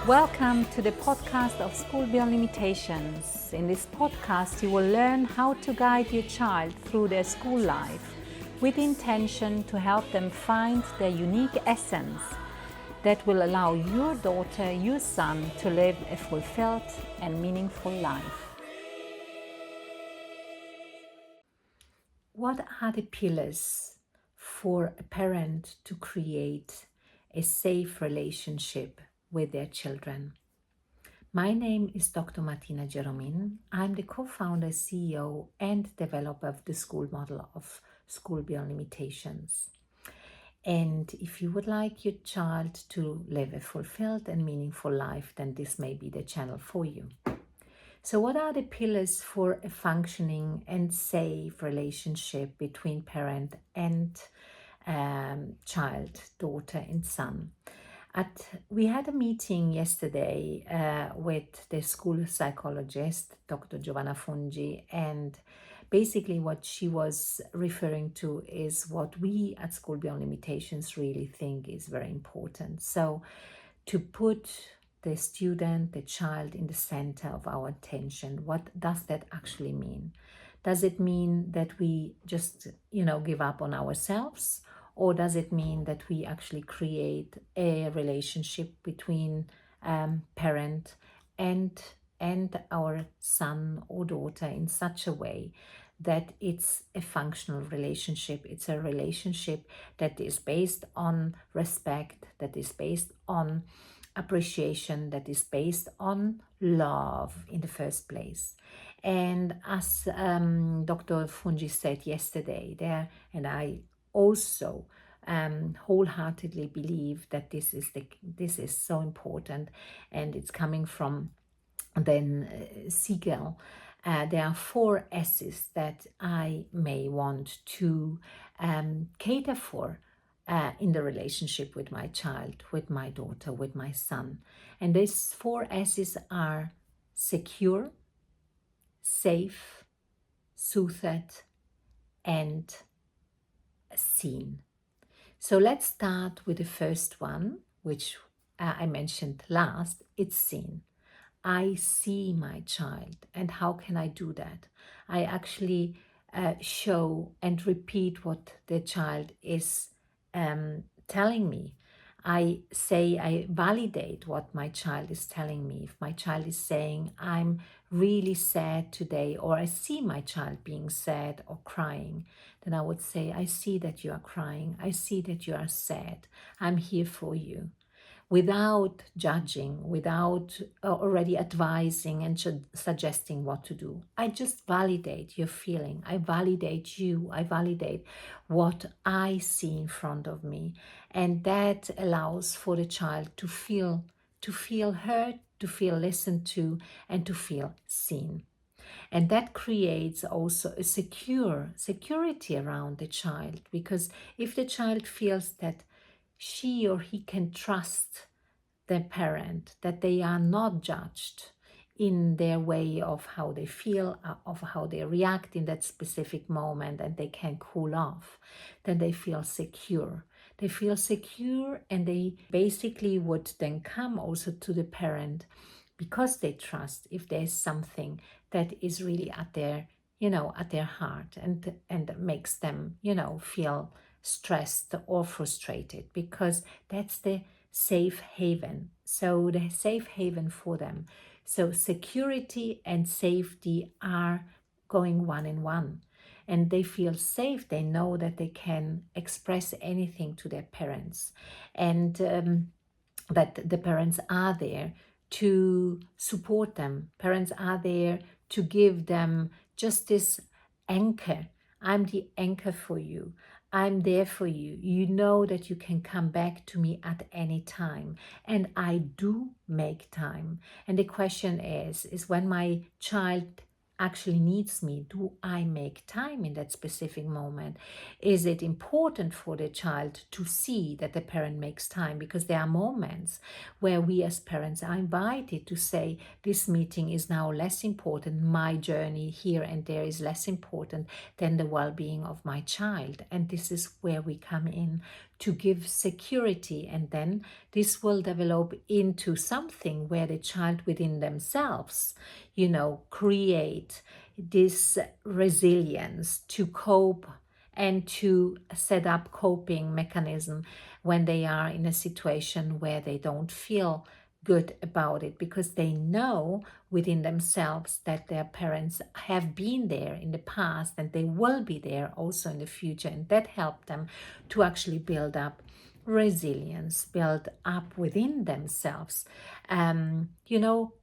Welcome to the podcast of School Beyond Limitations. In this podcast, you will learn how to guide your child through their school life with the intention to help them find their unique essence that will allow your daughter, your son to live a fulfilled and meaningful life. What are the pillars for a parent to create a safe relationship with their children? My name is Dr. Martina. I'm the co-founder, CEO, and developer of the school model of School Beyond Limitations. And if you would like your child to live a fulfilled and meaningful life, then this may be the channel for you. So what are the pillars for a functioning and safe relationship between parent and child, daughter and son? We had a meeting yesterday with the school psychologist, Dr. Giovanna Fungi, and basically what she was referring to is what we at School Beyond Limitations really think is very important. So to put the student, the child in the center of our attention, what does that actually mean? Does it mean that we just, give up on ourselves? Or does it mean that we actually create a relationship between parent and our son or daughter in such a way that it's a functional relationship? It's a relationship that is based on respect, that is based on appreciation, that is based on love in the first place. And as Dr. Fungi said yesterday there, and I also wholeheartedly believe that this is so important, and it's coming from then Siegel. There are 4 S's that I may want to cater for in the relationship with my child, with my daughter, with my son. And these 4 S's are secure, safe, soothed, and seen. So let's start with the first one, which I mentioned last. It's seen. I see my child. And how can I do that? I actually show and repeat what the child is telling me. I validate what my child is telling me. If my child is saying, I'm really sad today, or I see my child being sad or crying, then I would say, I see that you are crying. I see that you are sad. I'm here for you. Without judging, without already advising and suggesting what to do. I just validate your feeling. I validate you. I validate what I see in front of me. And that allows for the child to feel heard, to feel listened to, and to feel seen. And that creates also a security around the child, because if the child feels that she or he can trust their parent, that they are not judged in their way of how they feel, of how they react in that specific moment, and they can cool off, then they feel secure. They feel secure, and they basically would then come also to the parent because they trust if there's something that is really at their heart and makes them feel stressed or frustrated, because that's the safe haven. So the safe haven for them. So security and safety are going one in one, and they feel safe. They know that they can express anything to their parents, and that the parents are there to support them. Parents are there to give them just this anchor. I'm the anchor for you. I'm there for you. You know that you can come back to me at any time. And I do make time. And the question is when my child actually needs me, do I make time in that specific moment? Is it important for the child to see that the parent makes time? Because there are moments where we as parents are invited to say, this meeting is now less important, my journey here and there is less important than the well-being of my child. And this is where we come in to give security, and then this will develop into something where the child within themselves, create this resilience to cope and to set up coping mechanism when they are in a situation where they don't feel good about it, because they know within themselves that their parents have been there in the past and they will be there also in the future, and that helped them to actually build up resilience, build up within themselves,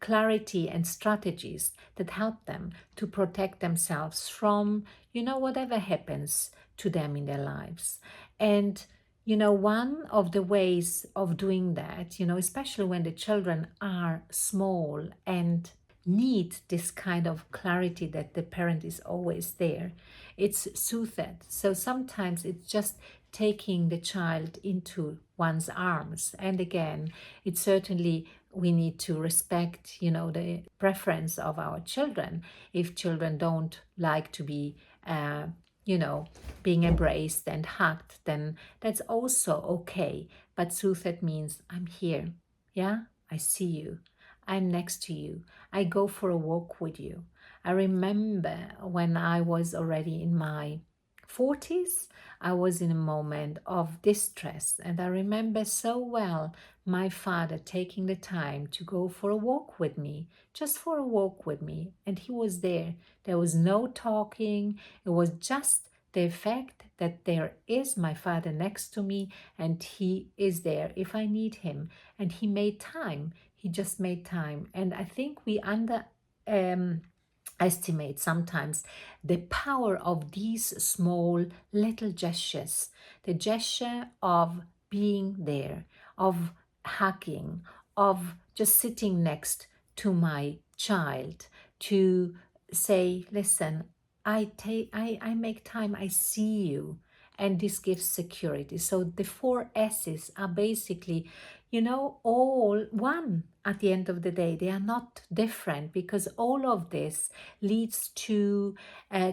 clarity and strategies that help them to protect themselves from, whatever happens to them in their lives. And one of the ways of doing that, especially when the children are small and need this kind of clarity that the parent is always there, it's soothed. So sometimes it's just taking the child into one's arms. And again, it's certainly, we need to respect, the preference of our children. If children don't like to be, being embraced and hugged, then that's also okay. But soothed means I'm here. Yeah, I see you. I'm next to you. I go for a walk with you. I remember when I was already in my 40s, I was in a moment of distress, and I remember so well my father taking the time to go for a walk with me, just for a walk with me, and he was there. There was no talking, it was just the fact that there is my father next to me, and he is there if I need him, and he made time. He just made time. And I think we estimate sometimes the power of these small little gestures, the gesture of being there, of hugging, of just sitting next to my child, to say, listen, I make time, I see you, and this gives security. So the 4 S's are basically, all one at the end of the day. They are not different, because all of this leads to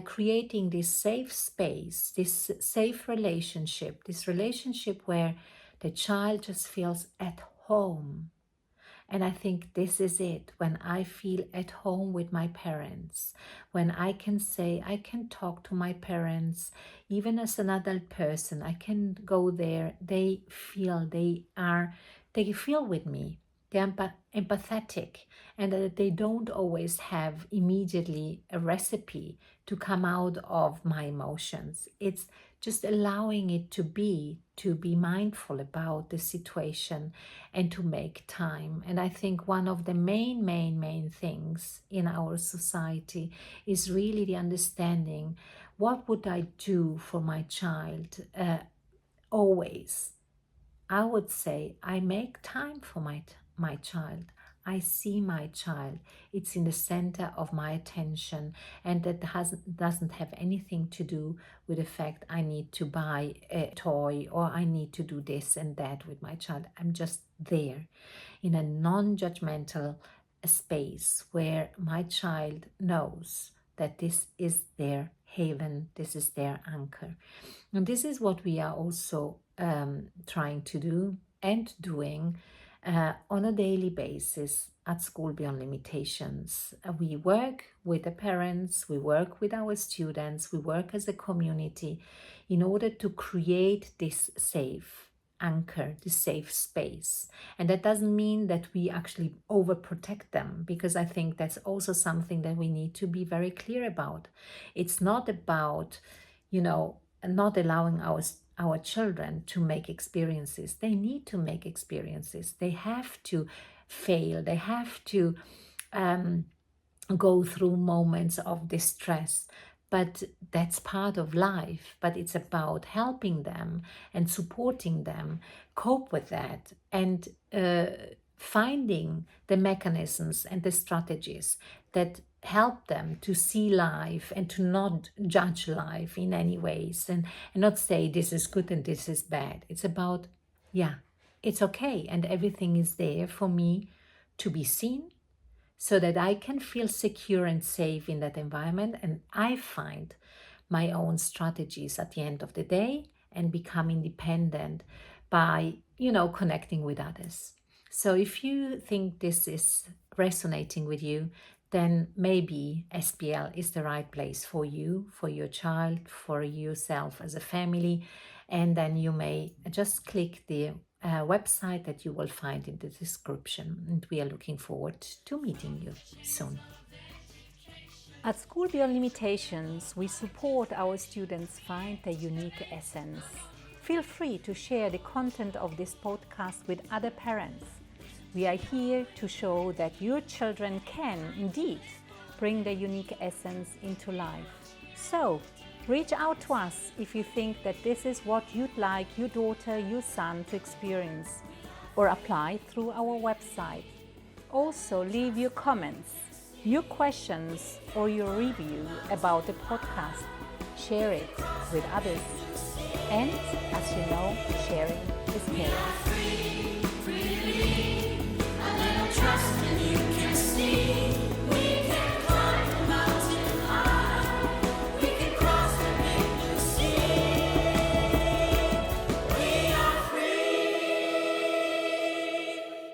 creating this safe space, this safe relationship, this relationship where the child just feels at home. And I think this is it. When I feel at home with my parents, when I can say, I can talk to my parents, even as an adult person, I can go there. They feel with me. They're empathetic, and that they don't always have immediately a recipe to come out of my emotions. It's just allowing it to be mindful about the situation and to make time. And I think one of the main things in our society is really the understanding, what would I do for my child? Always, I would say, I make time for my child. I see my child. It's in the center of my attention, and that doesn't have anything to do with the fact I need to buy a toy or I need to do this and that with my child. I'm just there in a non-judgmental space where my child knows that this is their haven, this is their anchor. And this is what we are also trying to do and doing on a daily basis at School Beyond Limitations. We work with the parents, we work with our students, we work as a community in order to create this safe anchor, this safe space. And that doesn't mean that we actually overprotect them, because I think that's also something that we need to be very clear about. It's not about, not allowing our children to make experiences. They need to make experiences. They have to fail. They have to go through moments of distress. But that's part of life. But it's about helping them and supporting them cope with that, and finding the mechanisms and the strategies that help them to see life and to not judge life in any ways, and not say this is good and this is bad. It's about, yeah, it's okay, and everything is there for me to be seen, so that I can feel secure and safe in that environment, and I find my own strategies at the end of the day, and become independent by, connecting with others. So if you think this is resonating with you, then maybe SPL is the right place for you, for your child, for yourself as a family. And then you may just click the website that you will find in the description. And we are looking forward to meeting you soon. At School Beyond Limitations, we support our students find their unique essence. Feel free to share the content of this podcast with other parents. We are here to show that your children can indeed bring their unique essence into life. So, reach out to us if you think that this is what you'd like your daughter, your son to experience, or apply through our website. Also, leave your comments, your questions, or your review about the podcast. Share it with others. And as you know, sharing is caring.